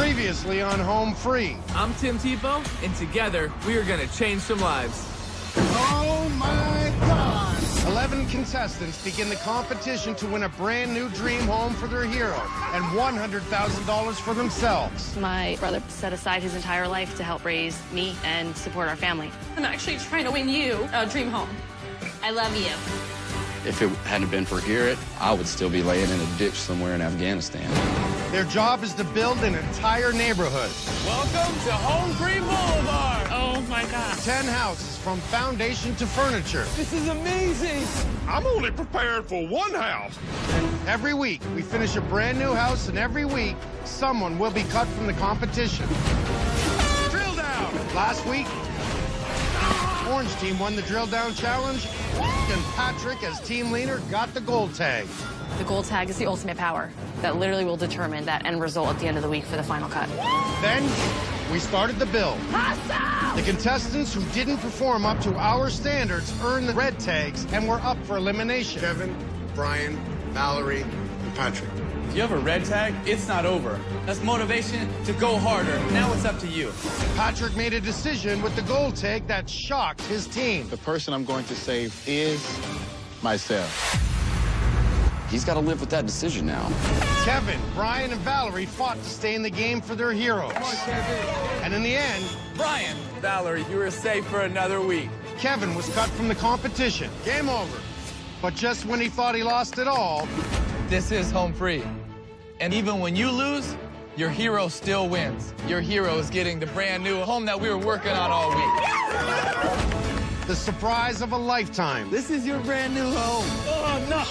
Previously on Home Free. I'm Tim Tebow, and together, we are gonna change some lives. Oh my God! 11 contestants begin the competition to win a brand new dream home for their hero and $100,000 for themselves. My brother set aside his entire life to help raise me and support our family. I'm actually trying to win you a dream home. I love you. If it hadn't been for Garrett, I would still be laying in a ditch somewhere in Afghanistan. Their job is to build an entire neighborhood. Welcome to Home Free Boulevard. Oh my God. 10 houses from foundation to furniture. This is amazing. I'm only prepared for one house. Every week, we finish a brand new house, and every week, someone will be cut from the competition. Drill down. Last week, Orange Team won the Drill Down Challenge, and Patrick, as team leader, got the gold tag. The gold tag is the ultimate power that literally will determine that end result at the end of the week for the final cut. Then, we started the build. Awesome! The contestants who didn't perform up to our standards earned the red tags and were up for elimination. Kevin, Brian, Mallory, and Patrick. If you have a red tag, it's not over. That's motivation to go harder. Now it's up to you. Patrick made a decision with the gold tag that shocked his team. The person I'm going to save is myself. He's got to live with that decision now. Kevin, Brian, and Valerie fought to stay in the game for their heroes. Come on, Kevin. And in the end, Brian, Valerie, you were safe for another week. Kevin was cut from the competition. Game over. But just when he thought he lost it all, This is Home Free. And even when you lose, your hero still wins. Your hero is getting the brand new home that we were working on all week. the surprise of a lifetime. This is your brand new home. Oh, no.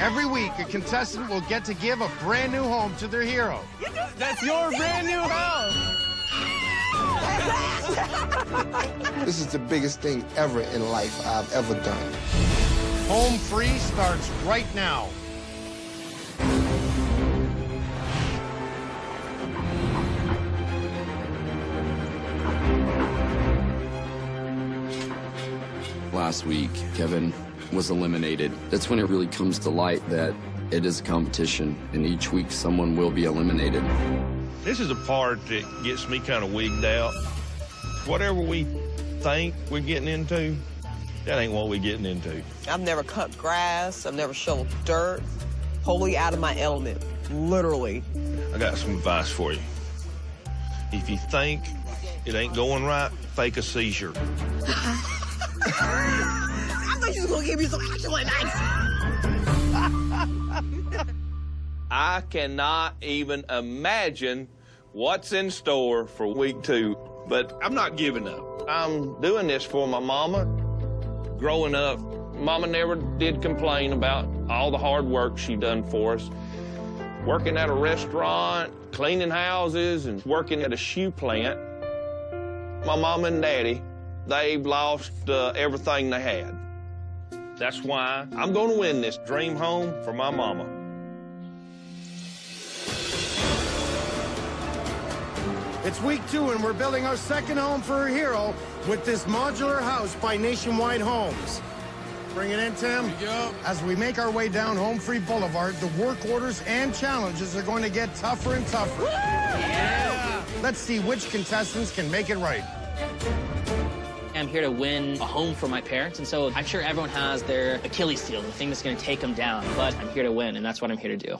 Every week, a contestant will get to give a brand new home to their hero. That's your brand new house. This is the biggest thing ever in life I've ever done. Home Free starts right now. Last week, Kevin was eliminated. That's when it really comes to light that it is a competition, and each week someone will be eliminated. This is a part that gets me kind of wigged out. Whatever we think we're getting into, that ain't what we're getting into. I've never cut grass. I've never shoveled dirt. Wholly out of my element, literally. I got some advice for you. If you think it ain't going right, fake a seizure. I thought you was gonna give me some actual advice. I cannot even imagine what's in store for week 2, but I'm not giving up. I'm doing this for my mama. Growing up, Mama never did complain about all the hard work she done for us. Working at a restaurant, cleaning houses, and working at a shoe plant. My mama and daddy, they've lost everything they had. That's why I'm gonna win this dream home for my mama. It's week 2, and we're building our second home for our hero with this modular house by Nationwide Homes. Bring it in, Tim. Here you go. As we make our way down Home Free Boulevard, the work orders and challenges are going to get tougher and tougher. Yeah. Let's see which contestants can make it right. I'm here to win a home for my parents, and so I'm sure everyone has their Achilles heel, the thing that's going to take them down, but I'm here to win, and that's what I'm here to do.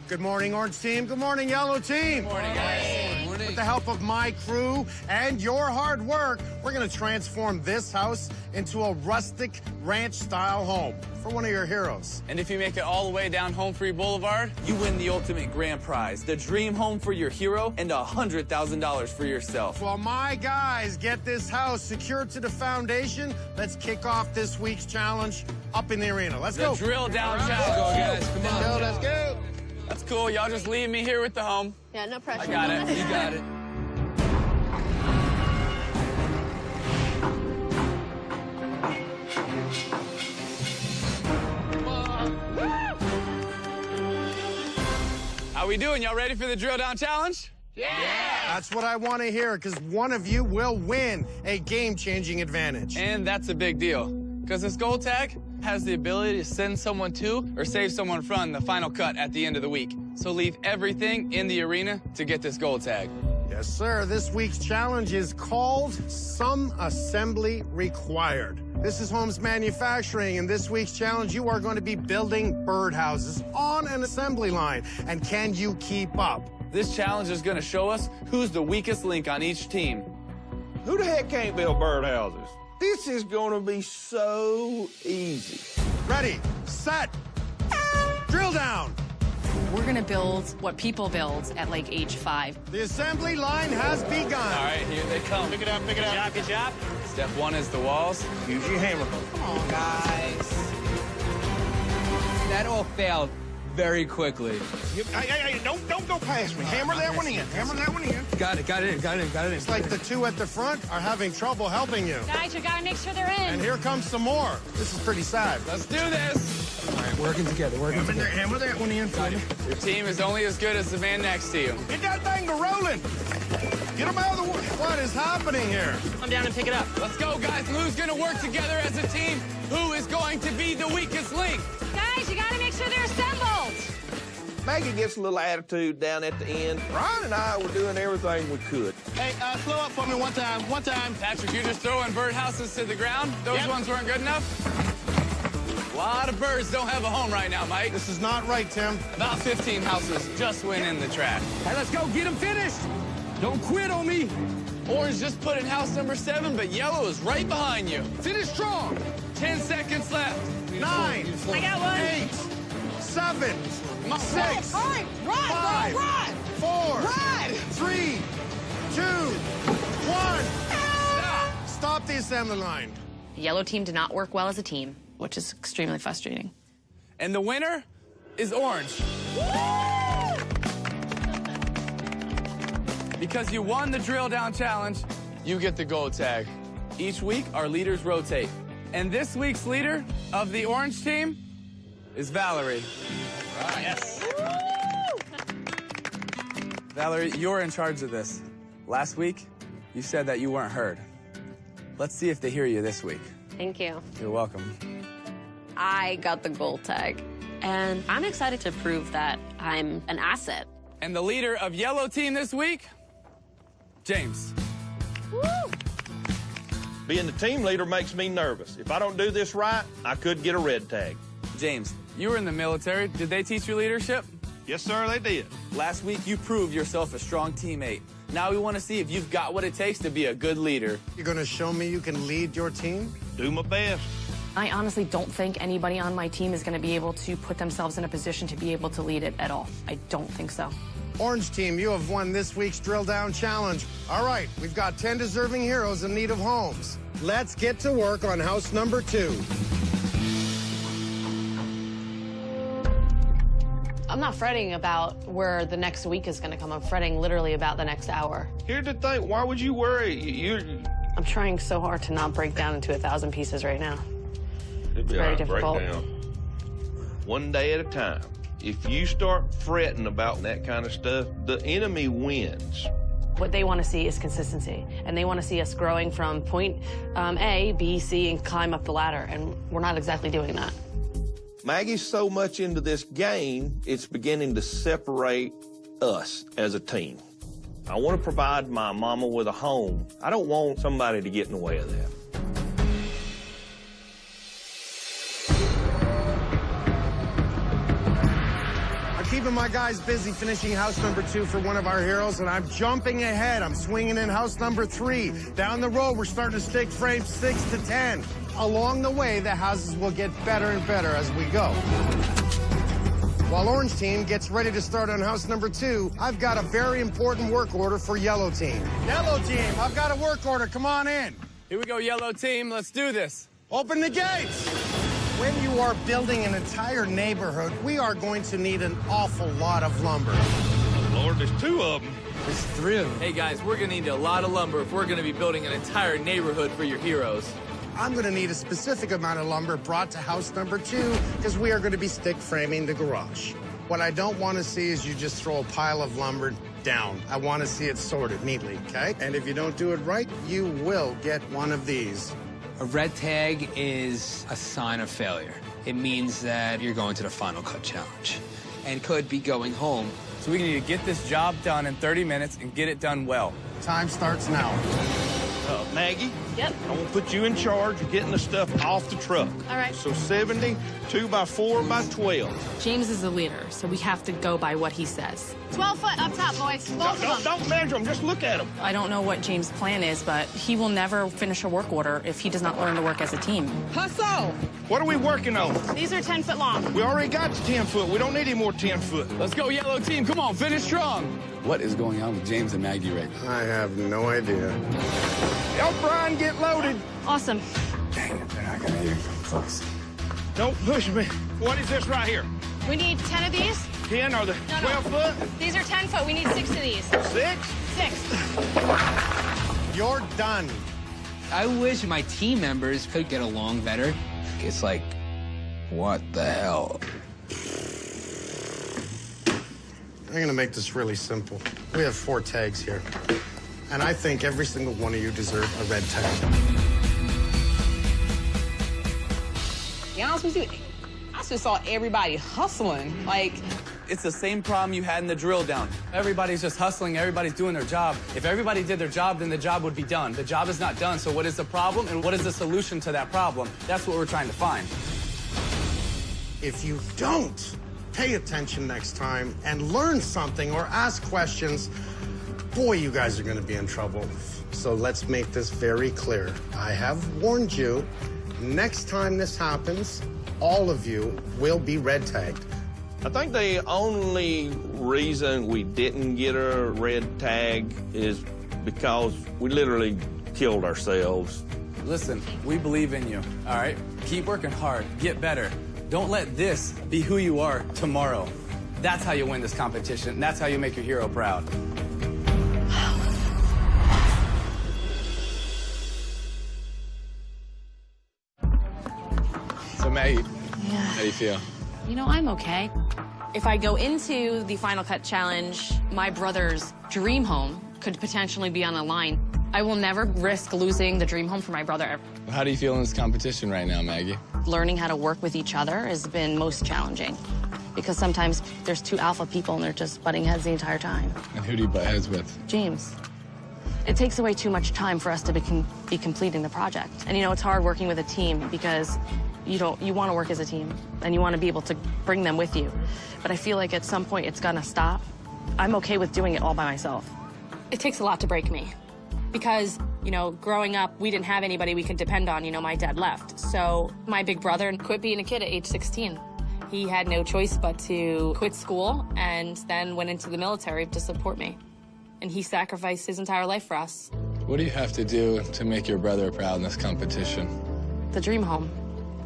Good morning, Orange Team. Good morning, Yellow Team. Good morning, guys. Good morning. With the help of my crew and your hard work, we're going to transform this house into a rustic ranch-style home for one of your heroes. And if you make it all the way down Home Free Boulevard, you win the ultimate grand prize, the dream home for your hero and $100,000 for yourself. While my guys get this house secured to the foundation, let's kick off this week's challenge up in the arena. Let's go. The drill down challenge. Let's go, guys. Let's go. That's cool. Y'all just leave me here with the home. Yeah, no pressure. I got it. You got it. How we doing? Y'all ready for the drill down challenge? Yeah! That's what I want to hear, because one of you will win a game-changing advantage. And that's a big deal, because this gold tag, has the ability to send someone to or save someone from the final cut at the end of the week. So leave everything in the arena to get this gold tag. Yes, sir. This week's challenge is called Some Assembly Required. This is Holmes Manufacturing, and this week's challenge, you are going to be building birdhouses on an assembly line. And can you keep up? This challenge is going to show us who's the weakest link on each team. Who the heck can't build birdhouses? This is going to be so easy. Ready, set, drill down. We're gonna build what people build at like age 5. The assembly line has begun. All right, here they come. Pick it up, pick it up. Good job. Step 1 is the walls. Use your hammer. Come on, guys. That all failed very quickly. Hey, don't go past me. Hammer that one in. Hammer that one in. Got it in. It's like the two at the front are having trouble helping you. Guys, you gotta make sure they're in. And here comes some more. This is pretty sad. Let's do this. All right, working together. Hammer that one in for me. Your team is only as good as the man next to you. Get that thing to rolling. Get them out of the way. What is happening here? Come down and pick it up. Let's go, guys. And who's going to work together as a team? Who is going to be the weakest link? Guys, you gotta make sure they're assembled. Maggie gets a little attitude down at the end. Ryan and I were doing everything we could. Hey, slow up for me one time. Patrick, you're just throwing birdhouses to the ground? Those ones weren't good enough? A lot of birds don't have a home right now, Mike. This is not right, Tim. About 15 houses just went in the track. Hey, let's go. Get them finished. Don't quit on me. Orange just put in house number 7, but yellow is right behind you. Finish strong. 10 seconds left. 9, I got one. 8, 7, 6, All right, run, 5, bro, run. 4, Run. 3, 2, 1. Stop the assembly line. The yellow team did not work well as a team, which is extremely frustrating. And the winner is orange. Because you won the drill down challenge, you get the gold tag. Each week, our leaders rotate. And this week's leader of the orange team is Valerie. Right. Yes. Valerie, you're in charge of this. Last week, you said that you weren't heard. Let's see if they hear you this week. Thank you. You're welcome. I got the gold tag, and I'm excited to prove that I'm an asset. And the leader of yellow team this week, James. Woo! Being the team leader makes me nervous. If I don't do this right, I could get a red tag. James, you were in the military. Did they teach you leadership? Yes, sir, they did. Last week, you proved yourself a strong teammate. Now we want to see if you've got what it takes to be a good leader. You're going to show me you can lead your team? Do my best. I honestly don't think anybody on my team is going to be able to put themselves in a position to be able to lead it at all. I don't think so. Orange team, you have won this week's drill down challenge. All right, we've got 10 deserving heroes in need of homes. Let's get to work on house number 2. I'm not fretting about where the next week is going to come. I'm fretting literally about the next hour. Here's the thing, why would you worry? I'm trying so hard to not break down into 1,000 pieces right now. It'd be Very all right, difficult. break down. One day at a time. If you start fretting about that kind of stuff, the enemy wins. What they want to see is consistency, and they want to see us growing from point A, B, C, and climb up the ladder, and we're not exactly doing that. Maggie's so much into this game, it's beginning to separate us as a team. I want to provide my mama with a home. I don't want somebody to get in the way of that. Keeping my guys busy finishing house number 2 for one of our heroes, and I'm jumping ahead. I'm swinging in house number 3. Down the road, we're starting to stick frames 6 to 10. Along the way, the houses will get better and better as we go. While orange team gets ready to start on house number 2, I've got a very important work order for yellow team. Yellow team, I've got a work order. Come on in. Here we go, yellow team. Let's do this. Open the gates. When you are building an entire neighborhood, we are going to need an awful lot of lumber. Lord, there's 2 of them. There's 3 of them. Hey, guys, we're going to need a lot of lumber if we're going to be building an entire neighborhood for your heroes. I'm going to need a specific amount of lumber brought to house number 2 because we are going to be stick framing the garage. What I don't want to see is you just throw a pile of lumber down. I want to see it sorted neatly, okay? And if you don't do it right, you will get one of these. A red tag is a sign of failure. It means that you're going to the final cut challenge and could be going home. So we need to get this job done in 30 minutes and get it done well. Time starts now. Maggie? Yep. I'm gonna put you in charge of getting the stuff off the truck. All right. So 70, 2 by 4 by 12. James is the leader, so we have to go by what he says. 12 foot up top, boys. Both of them. Don't measure them, just look at them. I don't know what James' plan is, but he will never finish a work order if he does not learn to work as a team. Hustle! What are we working on? These are 10 foot long. We already got the 10 foot. We don't need any more 10 foot. Let's go, yellow team. Come on, finish strong. What is going on with James and Maggie right now? I have no idea. Help Brian get loaded. Awesome. Dang it, they're not gonna even come close. Don't push me. What is this right here? We need 10 of these. 10 or the No, 12 foot? These are 10 foot. We need 6 of these. 6? 6. You're done. I wish my team members could get along better. It's like, what the hell? I'm gonna make this really simple. We have 4 tags here. And I think every single one of you deserve a red tag. To be honest with you, I just saw everybody hustling. Like, It's the same problem you had in the drill down. Everybody's just hustling, everybody's doing their job. If everybody did their job, then the job would be done. The job is not done, so what is the problem and what is the solution to that problem? That's what we're trying to find. If you don't pay attention next time and learn something or ask questions, boy, you guys are gonna be in trouble. So let's make this very clear. I have warned you, next time this happens, all of you will be red tagged. I think the only reason we didn't get a red tag is because we literally killed ourselves. Listen, we believe in you, all right? Keep working hard, get better. Don't let this be who you are tomorrow. That's how you win this competition. That's how you make your hero proud. So, Maggie, how do you feel? You know, I'm okay. If I go into the Final Cut Challenge, my brother's dream home could potentially be on the line. I will never risk losing the dream home for my brother. How do you feel in this competition right now, Maggie? Learning how to work with each other has been most challenging because sometimes there's 2 alpha people and they're just butting heads the entire time. And who do you butt heads with? James. It takes away too much time for us to be completing the project. And you know, it's hard working with a team because you want to work as a team and you want to be able to bring them with you. But I feel like at some point it's gonna stop. I'm okay with doing it all by myself. It takes a lot to break me because, you know, growing up, we didn't have anybody we could depend on. You know, my dad left. So my big brother quit being a kid at age 16. He had no choice but to quit school and then went into the military to support me. And he sacrificed his entire life for us. What do you have to do to make your brother proud in this competition? The dream home.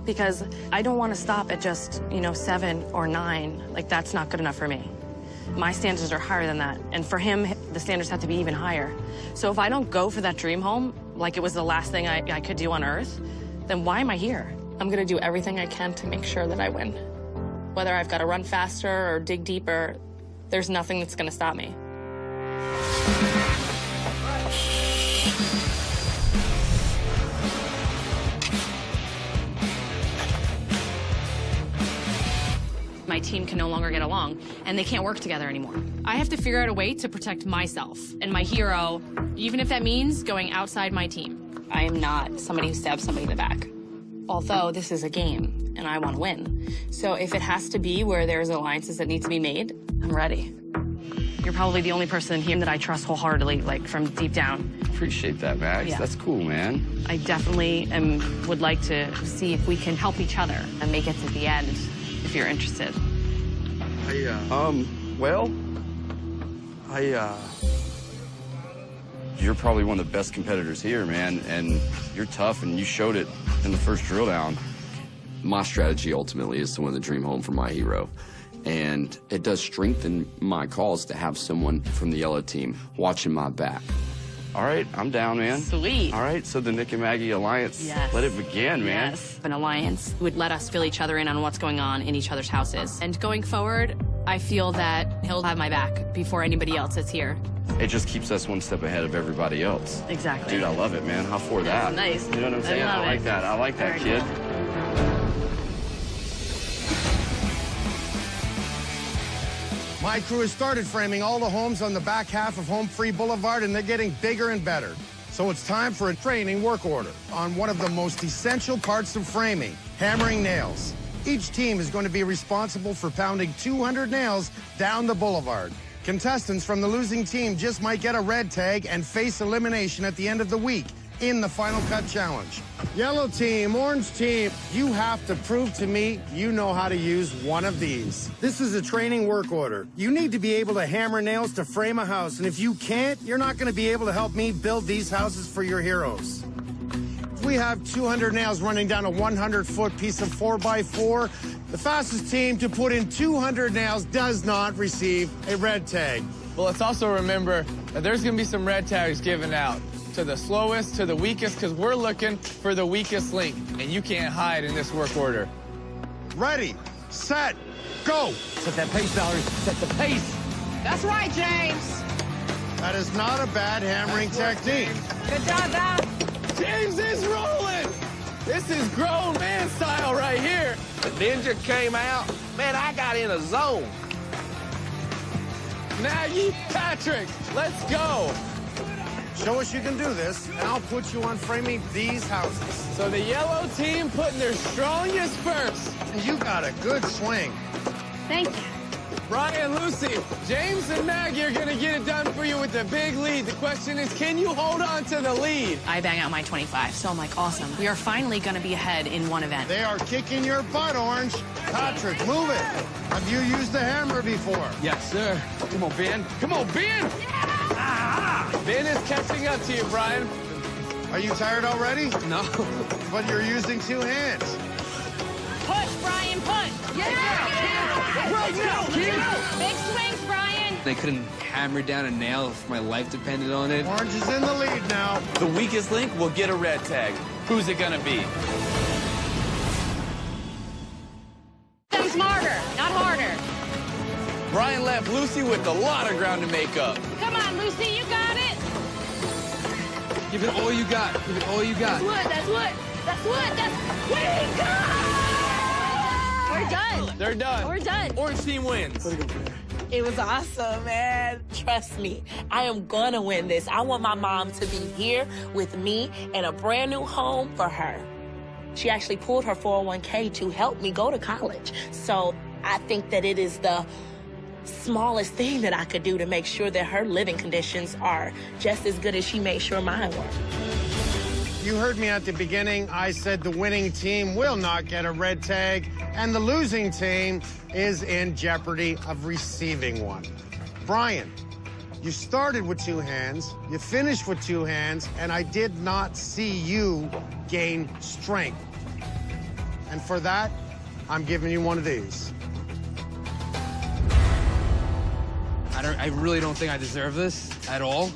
Because I don't want to stop at just, you know, 7 or 9. Like, that's not good enough for me. My standards are higher than that. And for him, the standards have to be even higher. So if I don't go for that dream home, like it was the last thing I could do on Earth, then why am I here? I'm going to do everything I can to make sure that I win. Whether I've got to run faster or dig deeper, there's nothing that's going to stop me. My team can no longer get along, and they can't work together anymore. I have to figure out a way to protect myself and my hero, even if that means going outside my team. I am not somebody who stabs somebody in the back. Although this is a game, and I want to win. So if it has to be where there's alliances that need to be made, I'm ready. You're probably the only person here that I trust wholeheartedly, like from deep down. Appreciate that, Max. Yeah. That's cool, man. I definitely would like to see if we can help each other and make it to the end, if you're interested. You're probably one of the best competitors here, man, and you're tough, and you showed it in the first drill down. My strategy ultimately is to win the dream home for my hero. And it does strengthen my cause to have someone from the yellow team watching my back. All right, I'm down, man. Sweet. All right, so the Nick and Maggie alliance, Yes. let it begin, man. Yes. An alliance would let us fill each other in on what's going on in each other's houses. And going forward, I feel that he'll have my back before anybody else is here. it just keeps us one step ahead of everybody else. Exactly. Dude, I love it, man. How for that? Nice. You know what I'm saying? I like that. I like that, kid. My crew has started framing all the homes on the back half of Home Free Boulevard, and they're getting bigger and better. So it's time for a training work order on one of the most essential parts of framing, hammering nails. Each team is going to be responsible for pounding 200 nails down the boulevard. Contestants from the losing team just might get a red tag and face elimination at the end of the week in the Final Cut Challenge. Yellow team, orange team, you have to prove to me you know how to use one of these. This is a training work order. You need to be able to hammer nails to frame a house, and if you can't, you're not going to be able to help me build these houses for your heroes. If we have 200 nails running down a 100-foot piece of 4x4, the fastest team to put in 200 nails does not receive a red tag. Well, let's also remember that there's going to be some red tags given out to the slowest, to the weakest, because we're looking for the weakest link, and you can't hide in this work order. Ready, set, go. Set that pace, Valerie. Set the pace. That's right, James. That is not a bad hammering technique. Good job, Val. James is rolling. This is grown man style right here. The ninja came out. Man, I got in a zone. Maggie, Patrick, let's go. Show us you can do this, and I'll put you on framing these houses. So the yellow team putting their strongest first. You got a good swing. Thank you. Brian, Lucy, James and Maggie are gonna get it done for you with the big lead. The question is, can you hold on to the lead? I bang out my 25, so I'm like, awesome. We are finally going to be ahead in one event. They are kicking your butt, Orange. Patrick, move it. Have you used the hammer before? Yes, sir. Come on, Ben. Come on, Ben! Ben is catching up to you, Brian. Are you tired already? No. But you're using two hands. Push, Brian, push. Yeah! Right now, kid! Big swings, Brian. I couldn't hammer down a nail if my life depended on it. Orange is in the lead now. The weakest link will get a red tag. Who's it gonna be? Them smarter, not harder. Brian left Lucy with a lot of ground to make up. Come on, Lucy, you got it. Give it all you got. Give it all you got. That's wood. We got! We're done. They're done. We're done. Orange team wins. It was awesome, man. Trust me, I am gonna win this. I want my mom to be here with me in a brand new home for her. She actually pulled her 401k to help me go to college. So I think that it is the smallest thing that I could do to make sure that her living conditions are just as good as she made sure mine were. You heard me at the beginning. I said the winning team will not get a red tag, and the losing team is in jeopardy of receiving one. Brian, you started with two hands, you finished with two hands, and I did not see you gain strength. And for that, I'm giving you one of these. I really don't think I deserve this at all.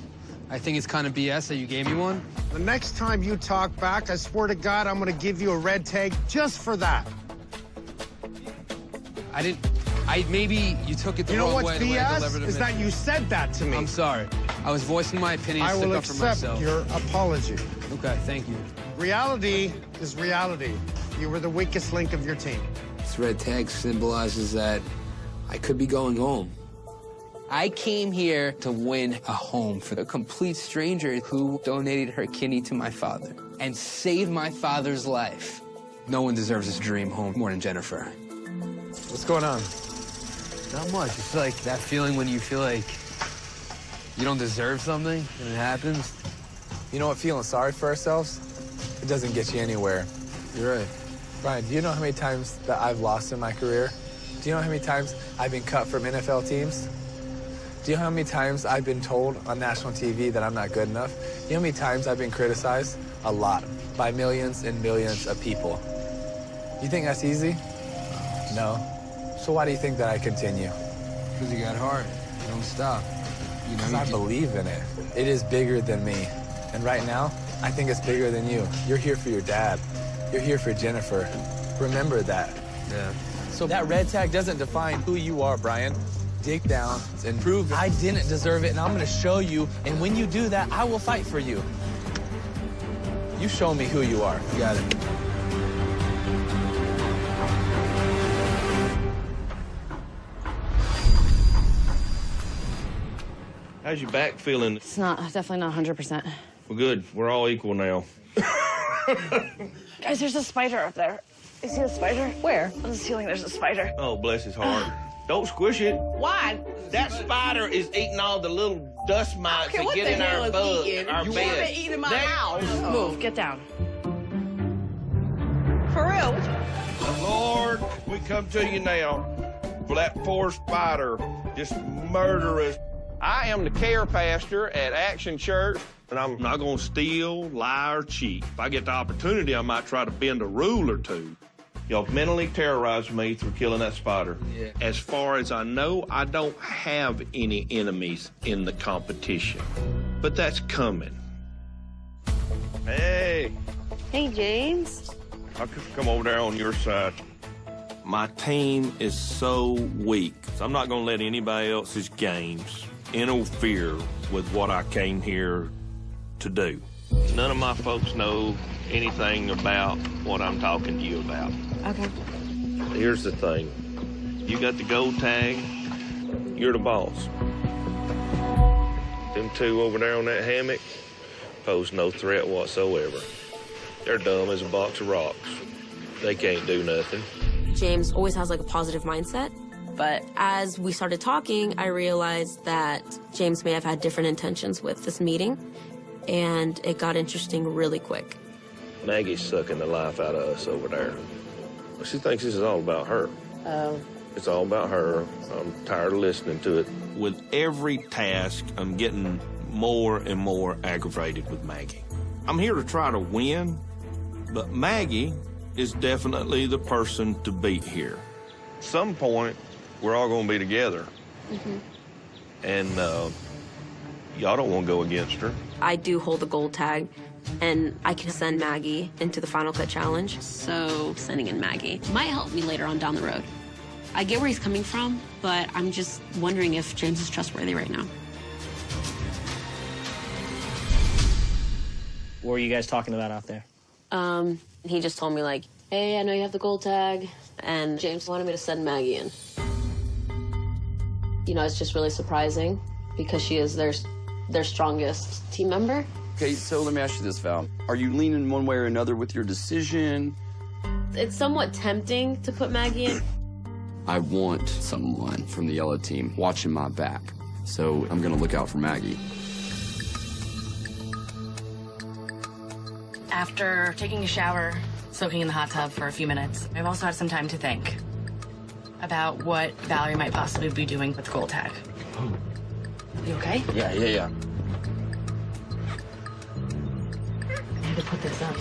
I think it's kind of BS that you gave me one. The next time you talk back, I swear to God, I'm gonna give you a red tag just for that. Maybe you took it the You know wrong what's way. BS is that you said that to me. I'm sorry. I was voicing my opinion. I will stick up for accept myself. your apology. Okay, thank you. Reality is reality. You were the weakest link of your team. This red tag symbolizes that I could be going home. I came here to win a home for a complete stranger who donated her kidney to my father and saved my father's life. No one deserves this dream home more than Jennifer. What's going on? Not much. It's like that feeling when you feel like you don't deserve something and it happens. You know what? Feeling sorry for ourselves, it doesn't get you anywhere. You're right. Brian, do you know how many times that I've lost in my career? Do you know how many times I've been cut from NFL teams? Do you know how many times I've been told on national TV that I'm not good enough? Do you know how many times I've been criticized? A lot, by millions and millions of people. You think that's easy? No. So why do you think that I continue? Because you got heart. You don't stop. You know, Because I believe in it. It is bigger than me. And right now, I think it's bigger than you. You're here for your dad. You're here for Jennifer. Remember that. Yeah. So that red tag doesn't define who you are, Brian. dig down and prove I didn't deserve it, and I'm gonna show you, and when you do that, I will fight for you. You show me who you are. You got it. How's your back feeling? It's not, definitely not 100%. Well, good. We're all equal now. Guys, there's a spider up there. You see the spider? Where? On the ceiling, there's a spider. Oh, bless his heart. Don't squish it. Why? That spider is eating all the little dust mites that get in our bed. You want to eat in my house? Move, get down. For real? Lord, we come to you now for that poor spider, just murderous. I am the care pastor at Action Church, and I'm not going to steal, lie, or cheat. If I get the opportunity, I might try to bend a rule or two. Y'all mentally terrorized me through killing that spider. Yeah. As far as I know, I don't have any enemies in the competition. But that's coming. Hey. Hey, James. I'll come over there on your side. My team is so weak, so I'm not going to let anybody else's games interfere with what I came here to do. None of my folks know anything about what I'm talking to you about. Okay. Here's the thing. You got the gold tag, you're the boss. Them two over there on that hammock pose no threat whatsoever. They're dumb as a box of rocks. They can't do nothing. James always has like a positive mindset, but as we started talking, I realized that James may have had different intentions with this meeting, and it got interesting really quick. Maggie's sucking the life out of us over there. She thinks this is all about her. Oh. It's all about her. I'm tired of listening to it. With every task, I'm getting more and more aggravated with Maggie. I'm here to try to win, but Maggie is definitely the person to beat here. At some point, we're all going to be together. Mm-hmm. And y'all don't want to go against her. I do hold the gold tag, and I can send Maggie into the Final Cut Challenge. So sending in Maggie might help me later on down the road. I get where he's coming from, but I'm just wondering if James is trustworthy right now. What were you guys talking about out there? He just told me, like, hey, I know you have the gold tag, and James wanted me to send Maggie in. You know, it's just really surprising because she is their strongest team member. Okay, so let me ask you this, Val. Are you leaning one way or another with your decision? It's somewhat tempting to put Maggie in. I want someone from the yellow team watching my back, so I'm gonna look out for Maggie. After taking a shower, soaking in the hot tub for a few minutes, I've also had some time to think about what Valerie might possibly be doing with the gold tag. You okay? Yeah. I had to put this up.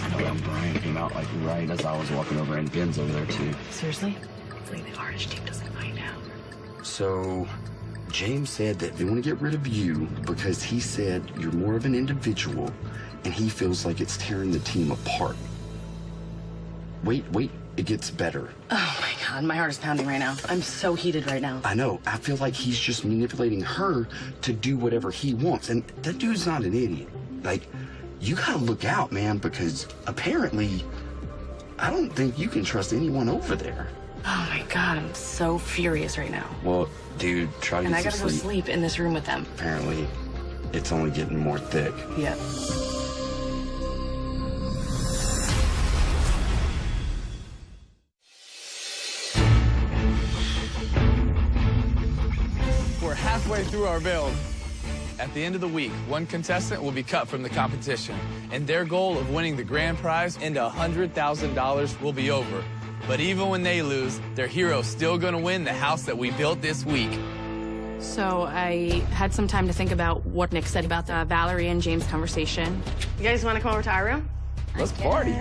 Brian came out like right as I was walking over, and Ben's over there too. Seriously? Hopefully the RH team doesn't find out. So, James said that they want to get rid of you because he said you're more of an individual, and he feels like it's tearing the team apart. Wait, it gets better. Oh my God, my heart is pounding right now. I'm so heated right now. I know, I feel like he's just manipulating her to do whatever he wants, and that dude's not an idiot. Like, you gotta look out, man, because apparently, I don't think you can trust anyone over there. Oh my God, I'm so furious right now. Well, dude, try to And get I gotta some go sleep. sleep in this room with them. Apparently, it's only getting more thick. Yeah. We're halfway through our build. At the end of the week, one contestant will be cut from the competition, and their goal of winning the grand prize and $100,000 will be over. But even when they lose, their hero's still gonna win the house that we built this week. So I had some time to think about what Nick said about the Valerie and James conversation. You guys want to come over to our room? Let's party.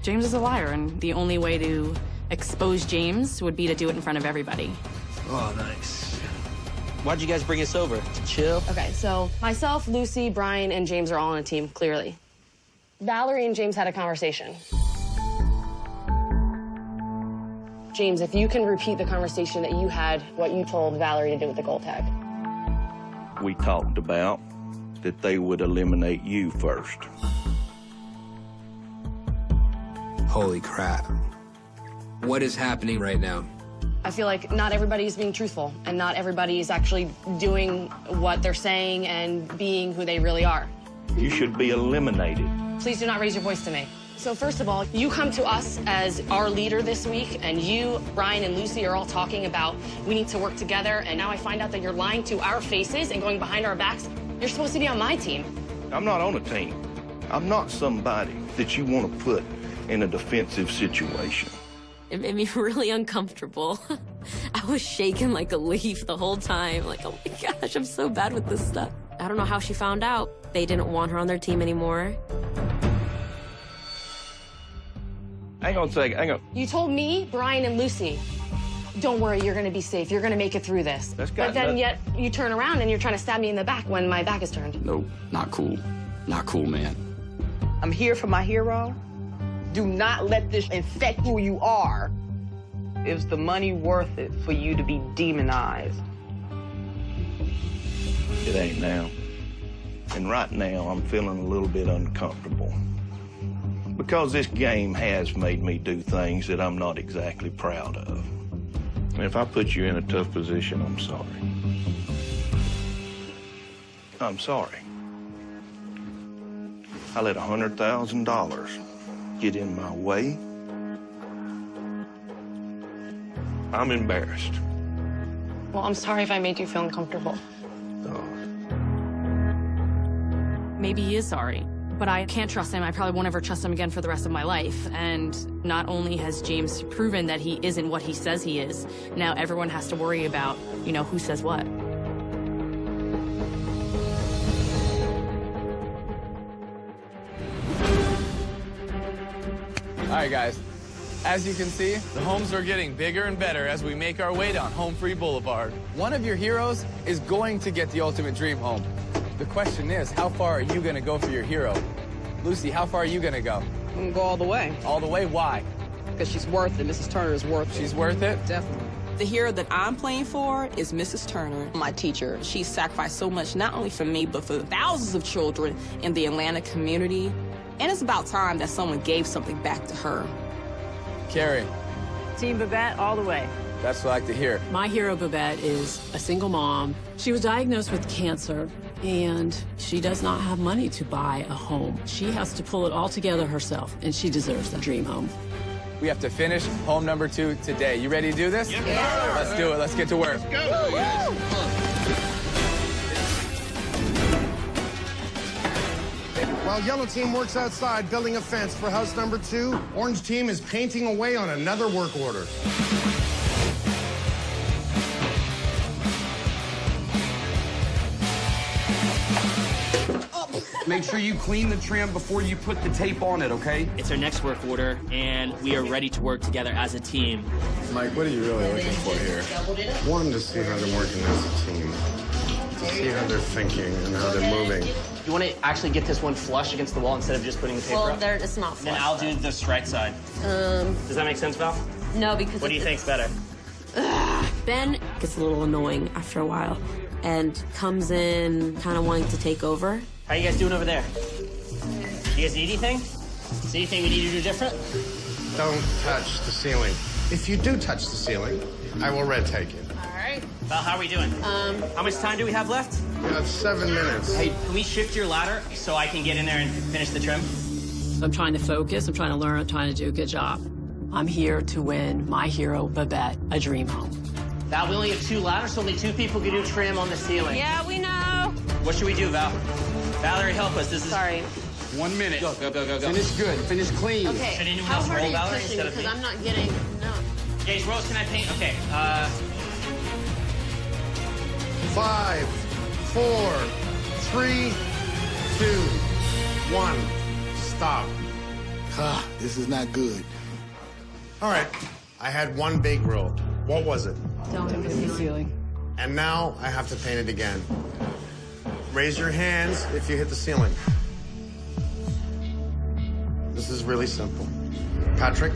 James is a liar, and the only way to expose James would be to do it in front of everybody. Oh, nice. Why'd you guys bring us over? To chill? Okay, so myself, Lucy, Brian, and James are all on a team, clearly. Valerie and James had a conversation. James, if you can repeat the conversation that you had, what you told Valerie to do with the gold tag. We talked about that they would eliminate you first. Holy crap. What is happening right now? I feel like not everybody is being truthful, and not everybody is actually doing what they're saying and being who they really are. You should be eliminated. Please do not raise your voice to me. So first of all, you come to us as our leader this week, and you, Brian, and Lucy are all talking about we need to work together, and now I find out that you're lying to our faces and going behind our backs. You're supposed to be on my team. I'm not on a team. I'm not somebody that you want to put in a defensive situation. It made me really uncomfortable. I was shaking like a leaf the whole time. Like, oh my gosh, I'm so bad with this stuff. I don't know how she found out. They didn't want her on their team anymore. Hang on a second, hang on. You told me, Brian, and Lucy, don't worry, you're gonna be safe. You're gonna make it through this. But then yet you turn around and you're trying to stab me in the back when my back is turned. Nope, not cool. Not cool, man. I'm here for my hero. Do not let this infect who you are. Is the money worth it for you to be demonized? It ain't now. And right now, I'm feeling a little bit uncomfortable. Because this game has made me do things that I'm not exactly proud of. And if I put you in a tough position, I'm sorry. I'm sorry. I let $100,000 get in my way. I'm embarrassed. Well, I'm sorry if I made you feel uncomfortable. Maybe he is sorry, but I can't trust him. I probably won't ever trust him again for the rest of my life. And not only has James proven that he isn't what he says he is, now everyone has to worry about, you know, who says what. All right, guys. As you can see, the homes are getting bigger and better as we make our way down Home Free Boulevard. One of your heroes is going to get the ultimate dream home. The question is, how far are you going to go for your hero? Lucy, how far are you going to go? I'm gonna go all the way. All the way? Why? Because she's worth it. Mrs. Turner is worth it. She's worth it? Definitely. The hero that I'm playing for is Mrs. Turner, my teacher. She sacrificed so much, not only for me, but for thousands of children in the Atlanta community. And it's about time that someone gave something back to her. Carrie. Team Babette all the way. That's what I like to hear. My hero, Babette, is a single mom. She was diagnosed with cancer, and she does not have money to buy a home. She has to pull it all together herself, and she deserves a dream home. We have to finish home number 2 today. You ready to do this? Yeah. Let's do it. Let's get to work. Let's go. While yellow team works outside building a fence for house number 2, orange team is painting away on another work order. Make sure you clean the trim before you put the tape on it, okay? It's our next work order, and we are ready to work together as a team. Mike, what are you really looking for here? One, to see how they're working as a team. To see how they're thinking and how they're moving. You want to actually get this one flush against the wall instead of just putting the paper up? Well, it's not flush. Then I'll do the strike side. Does that make sense, Val? No, because What do you think's better? Ben gets a little annoying after a while and comes in kind of wanting to take over. How you guys doing over there? You guys need anything? Is there anything we need to do different? Don't touch the ceiling. If you do touch the ceiling, I will red take you. All right. Val, how are we doing? How much time do we have left? We have 7 minutes. Hey, can we shift your ladder so I can get in there and finish the trim? I'm trying to focus, I'm trying to learn, I'm trying to do a good job. I'm here to win my hero, Babette, a dream home. Val, we only have 2 ladders, so only 2 people can do trim on the ceiling. Yeah, we know. What should we do, Val? Valerie, help us. This is... Sorry. 1 minute. Go. Finish good. Finish clean. Okay, Should anyone how else hard are roll you Valerie pushing? instead of Because me? I'm not getting, no. Gage, Rose, can I paint? Okay, 5, 4, 3, 2, 1. Stop. This is not good. All right. I had one big rule. What was it? Don't hit the ceiling. And now I have to paint it again. Raise your hands if you hit the ceiling. This is really simple. Patrick,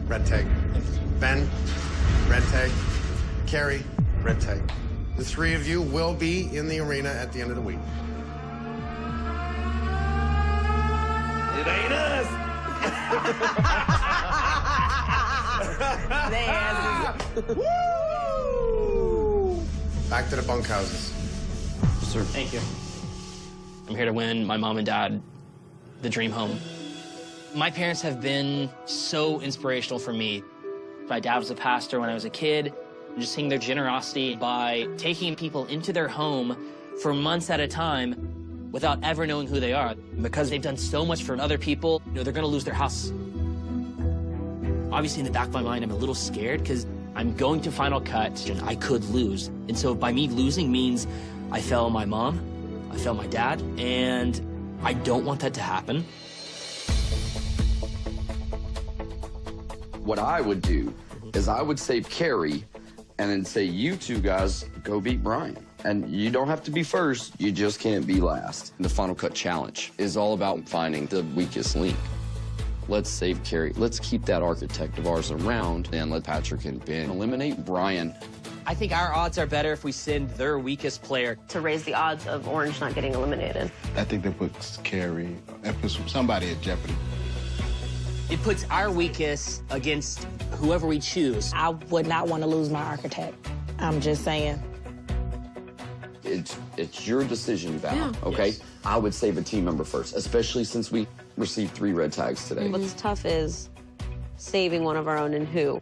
red tag. Ben, red tag. Carrie, red tag. The three of you will be in the arena at the end of the week. It ain't us. Woo! Back to the bunkhouses. Sir. Thank you. I'm here to win my mom and dad the dream home. My parents have been so inspirational for me. My dad was a pastor when I was a kid. Just seeing their generosity by taking people into their home for months at a time without ever knowing who they are. Because they've done so much for other people, you know, they're gonna lose their house. Obviously, in the back of my mind, I'm a little scared because I'm going to Final Cut and I could lose. And so by me losing means I fail my mom, I fail my dad, and I don't want that to happen. What I would do is I would save Carrie and then say, you two guys go beat Brian. And you don't have to be first, you just can't be last. The Final Cut Challenge is all about finding the weakest link. Let's save Carrie. Let's keep that architect of ours around and let Patrick and Ben eliminate Brian. I think our odds are better if we send their weakest player. To raise the odds of Orange not getting eliminated. I think that puts Carrie, that puts somebody at jeopardy. It puts our weakest against whoever we choose. I would not want to lose my architect. I'm just saying. It's your decision, Val, Yeah. okay? Yes. I would save a team member first, especially since we received 3 red tags today. What's tough is saving one of our own and who.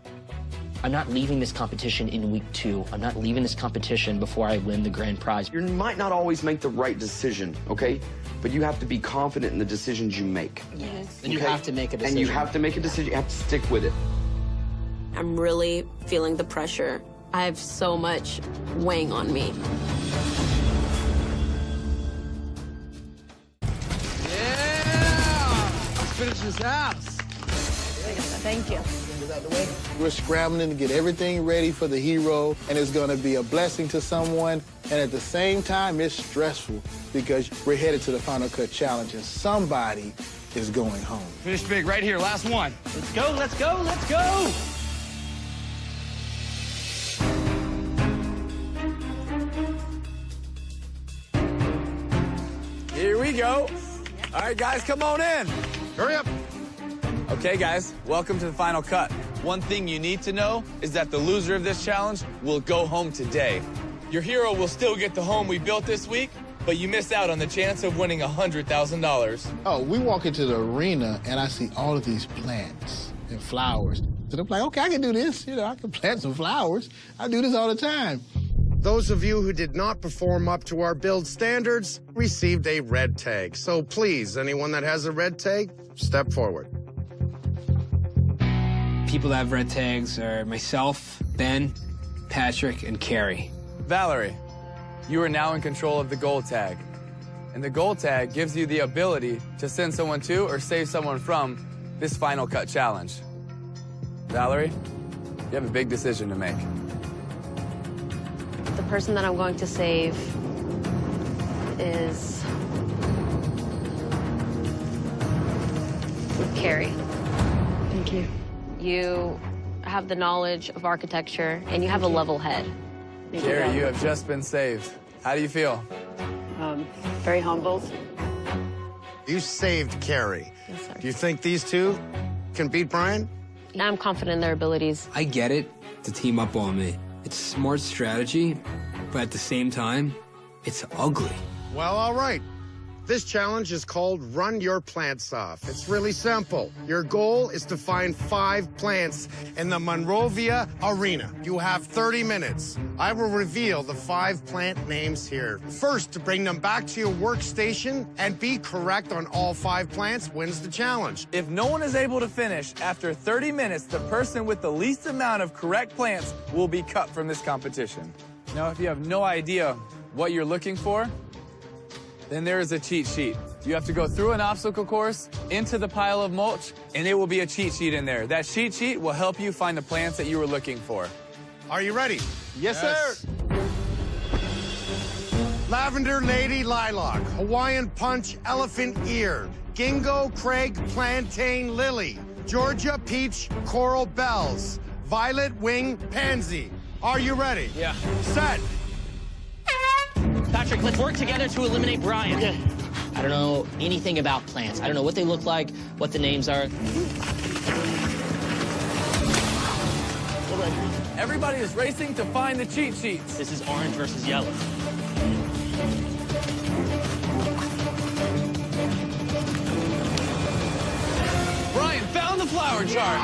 I'm not leaving this competition in week 2. I'm not leaving this competition before I win the grand prize. You might not always make the right decision, okay? But you have to be confident in the decisions you make. Yes. And you have to make a decision. And you have to make a decision. You have to stick with it. I'm really feeling the pressure. I have so much weighing on me. Let's finish this house. Thank you. We're scrambling to get everything ready for the hero, and it's going to be a blessing to someone. And at the same time, it's stressful because we're headed to the Final Cut Challenge, and somebody is going home. Finish big right here, last one. Let's go, let's go, let's go! Here we go. All right, guys, come on in. Hurry up. Okay, guys, welcome to the Final Cut. One thing you need to know is that the loser of this challenge will go home today. Your hero will still get the home we built this week, but you miss out on the chance of winning $100,000. Oh, we walk into the arena, and I see all of these plants and flowers. And I'm like, okay, I can do this. You know, I can plant some flowers. I do this all the time. Those of you who did not perform up to our build standards received a red tag. So please, anyone that has a red tag, step forward. People that have red tags are myself, Ben, Patrick, and Carrie. Valerie, you are now in control of the gold tag. And the gold tag gives you the ability to send someone to or save someone from this Final Cut challenge. Valerie, you have a big decision to make. The person that I'm going to save is Carrie. Thank you. You have the knowledge of architecture, and you have a level head. Carrie, you have just been saved. How do you feel? Very humbled. You saved Carrie. Yes, sir. Do you think these two can beat Brian? I'm confident in their abilities. I get it to team up on me. It's smart strategy, but at the same time, it's ugly. Well, all right. This challenge is called Run Your Plants Off. It's really simple. Your goal is to find 5 plants in the Monrovia Arena. You have 30 minutes. I will reveal the 5 plant names here. First, to bring them back to your workstation and be correct on all 5 plants wins the challenge. If no one is able to finish after 30 minutes, the person with the least amount of correct plants will be cut from this competition. Now, if you have no idea what you're looking for, then there is a cheat sheet. You have to go through an obstacle course, into the pile of mulch, and it will be a cheat sheet in there. That cheat sheet will help you find the plants that you were looking for. Are you ready? Yes, sir. Lavender Lady Lilac, Hawaiian Punch Elephant Ear, Ginkgo Craig Plantain Lily, Georgia Peach Coral Bells, Violet Wing Pansy. Are you ready? Yeah. Set. Patrick, let's work together to eliminate Brian. Okay. I don't know anything about plants. I don't know what they look like, what the names are. Everybody is racing to find the cheat sheets. This is orange versus yellow. Brian found the flower chart.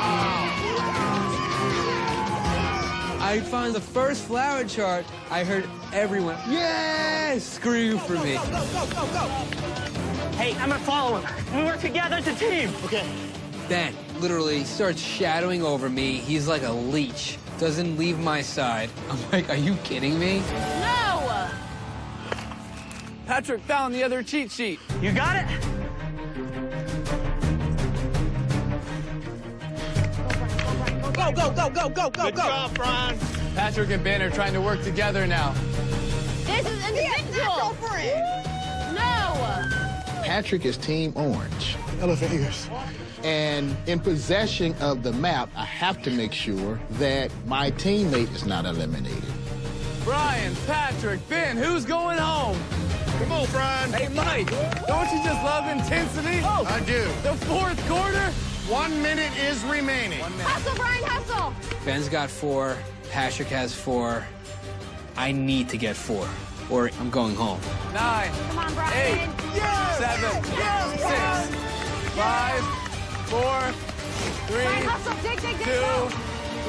I found the first flower chart. I heard everyone, yes, scream for me. Go, go, go, go, go. Hey, I'm gonna follow him. We work together as a team. Okay. Ben literally starts shadowing over me. He's like a leech. Doesn't leave my side. I'm like, are you kidding me? No! Patrick found the other cheat sheet. You got it? Go, go, go, go, go, go, Good go. job, Brian. Patrick and Ben are trying to work together now. This is individual. No! Patrick is Team Orange. Elephant ears. And in possession of the map, I have to make sure that my teammate is not eliminated. Brian, Patrick, Ben, who's going home? Come on, Brian. Hey, Mike, don't you just love intensity? Oh, I do. The fourth quarter? 1 minute is remaining. 1 minute. Hustle, Brian, hustle. Ben's got 4. Patrick has 4. I need to get 4, or I'm going home. 9, Come on, Brian. 8, Yes. 7, Yes. 6, 5, 4, 3, Brian, hustle. Dig, dig, dig. 2, Go.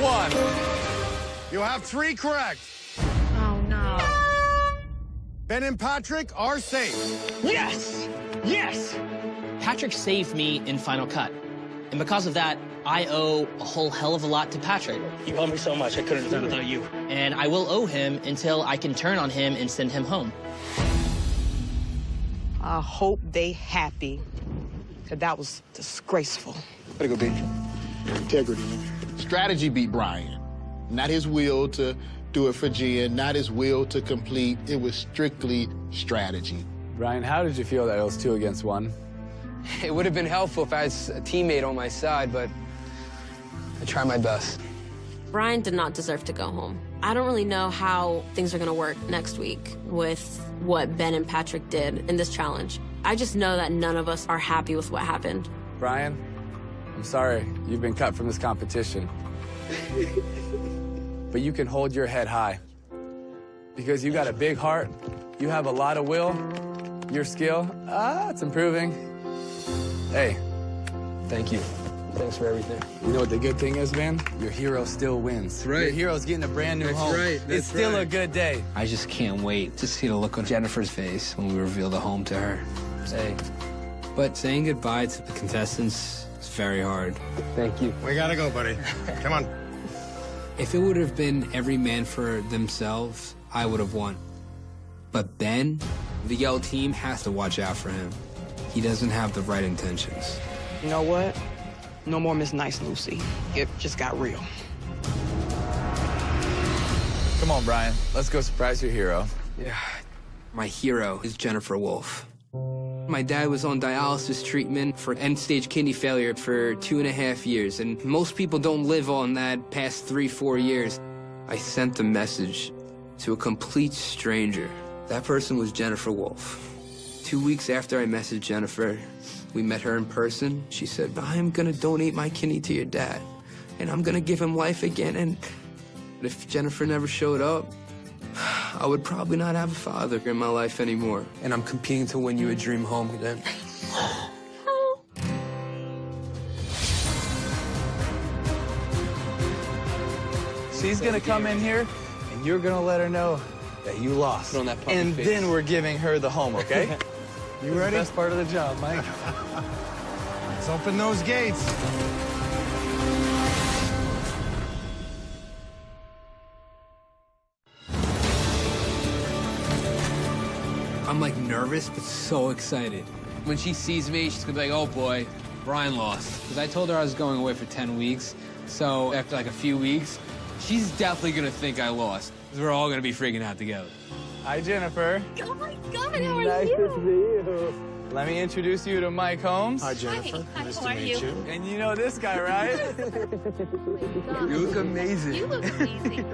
1. You have 3 correct. Oh, no. Ben and Patrick are safe. Yes! Yes! Patrick saved me in Final Cut. And because of that, I owe a whole hell of a lot to Patrick. You owe me so much, I couldn't have done it without you. And I will owe him until I can turn on him and send him home. I hope they happy. Cause that was disgraceful. Way to go, B. Integrity. Strategy beat Brian. Not his will to do it for Jen, not his will to complete. It was strictly strategy. Brian, how did you feel that it was 2 against 1? It would have been helpful if I had a teammate on my side, but I try my best. Brian did not deserve to go home. I don't really know how things are going to work next week with what Ben and Patrick did in this challenge. I just know that none of us are happy with what happened. Brian, I'm sorry. You've been cut from this competition. But you can hold your head high. Because you got a big heart, you have a lot of will, your skill, it's improving. Hey, Thank you. Thanks for everything. you know what the good thing is, man? Your hero still wins. That's right. Your hero's getting a brand new That's home. right. It's That's still right. a good day. I just can't wait to see the look on Jennifer's face when we reveal the home to her. But saying goodbye to the contestants is very hard. Thank you. We gotta go, buddy. Come on. If it would have been every man for themselves, I would have won. But Ben, the yellow team has to watch out for him. He doesn't have the right intentions. You know what? No more Miss Nice Lucy. It just got real. Come on, Brian. Let's go surprise your hero. Yeah. My hero is Jennifer Wolfe. My dad was on dialysis treatment for end-stage kidney failure for 2.5 years, and most people don't live on that past 3-4 years. I sent a message to a complete stranger. That person was Jennifer Wolfe. 2 weeks after I messaged Jennifer, we met her in person. She said, I'm gonna donate my kidney to your dad, and I'm gonna give him life again, and if Jennifer never showed up, I would probably not have a father in my life anymore. And I'm competing to win you a dream home again. She's gonna come in here, and you're gonna let her know that you lost. Put on that puppy and face. then we're giving her the home, okay? You ready? Best part of the job, Mike. Let's open those gates. I'm like nervous, but so excited. When she sees me, she's gonna be like, oh boy, Brian lost. Because I told her I was going away for 10 weeks. So after like a few weeks, she's definitely gonna think I lost. Because we're all gonna be freaking out together. Hi, Jennifer. Oh my God, how are Nice you? to see you. Let me introduce you to Mike Holmes. Hi, Jennifer. Hi, Nice how to are meet you. And you know this guy, right? You look amazing. You look amazing.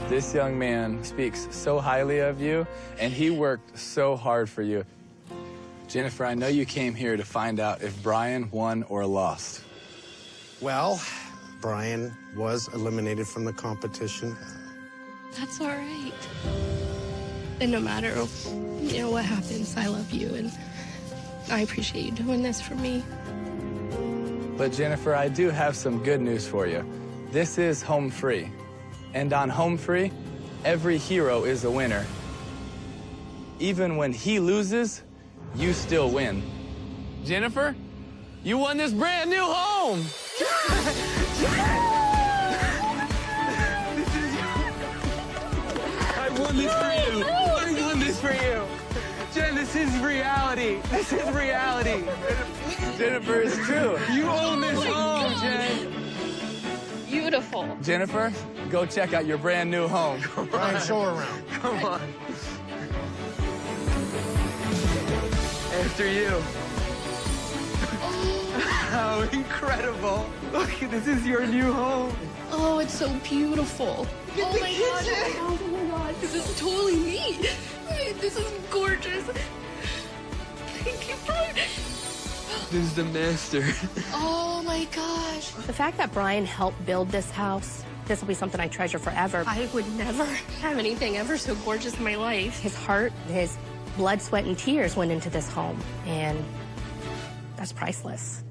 This young man speaks so highly of you, and he worked so hard for you. Jennifer, I know you came here to find out if Brian won or lost. Well, Brian was eliminated from the competition. That's all right. And no matter, what happens, I love you, and I appreciate you doing this for me. But Jennifer, I do have some good news for you. This is Home Free. And on Home Free, every hero is a winner. Even when he loses, you still win. Jennifer, you won this brand new home! I won this for you. I won this for you. Jen, this is reality. This is reality. Jennifer, it's true. You own this home, Jen. Beautiful. Jennifer, go check out your brand new home. Brian, show her around. Come on. After you. How incredible. Look, this is your new home. Oh, it's so beautiful. Look at the kitchen. Oh my God, this is totally me. This is gorgeous. Thank you, Brian. This is the master. Oh my gosh. The fact that Brian helped build this house, this will be something I treasure forever. I would never have anything ever so gorgeous in my life. His heart, his blood, sweat, and tears went into this home, and that's priceless.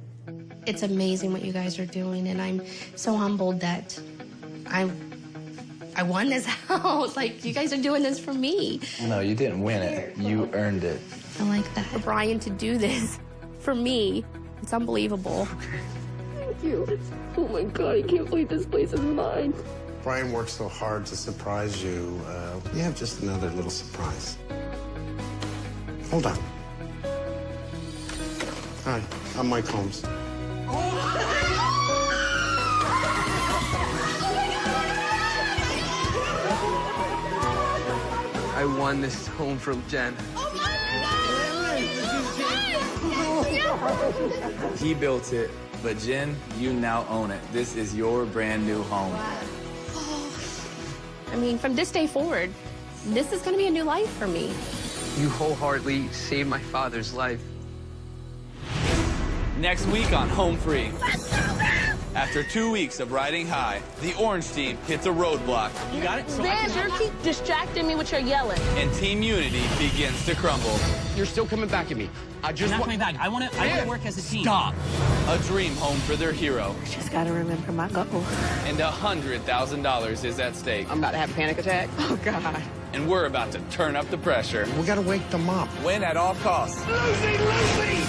It's amazing what you guys are doing, and I'm so humbled that I won this house. Like, you guys are doing this for me. No, you didn't win it. You earned it. I like that. For Brian to do this for me, it's unbelievable. Thank you. Oh my God, I can't believe this place is mine. Brian worked so hard to surprise you. We have just another little surprise. Hold on. Hi, I'm Mike Holmes. I won this home for Jen. He built it, but Jen, you now own it. This is your brand new home. I mean, from this day forward, this is going to be a new life for me. You wholeheartedly saved my father's life. Next week on Home Free. After 2 weeks of riding high, the Orange team hits a roadblock. You got it? Vance, you keep distracting me with your yelling. And Team Unity begins to crumble. You're still coming back at me. You're not coming back. I want to work as a team. Stop. A dream home for their hero. Just gotta remember my goal. And $100,000 is at stake. I'm about to have a panic attack. Oh, God. And we're about to turn up the pressure. We gotta wake them up. Win at all costs. Lucy!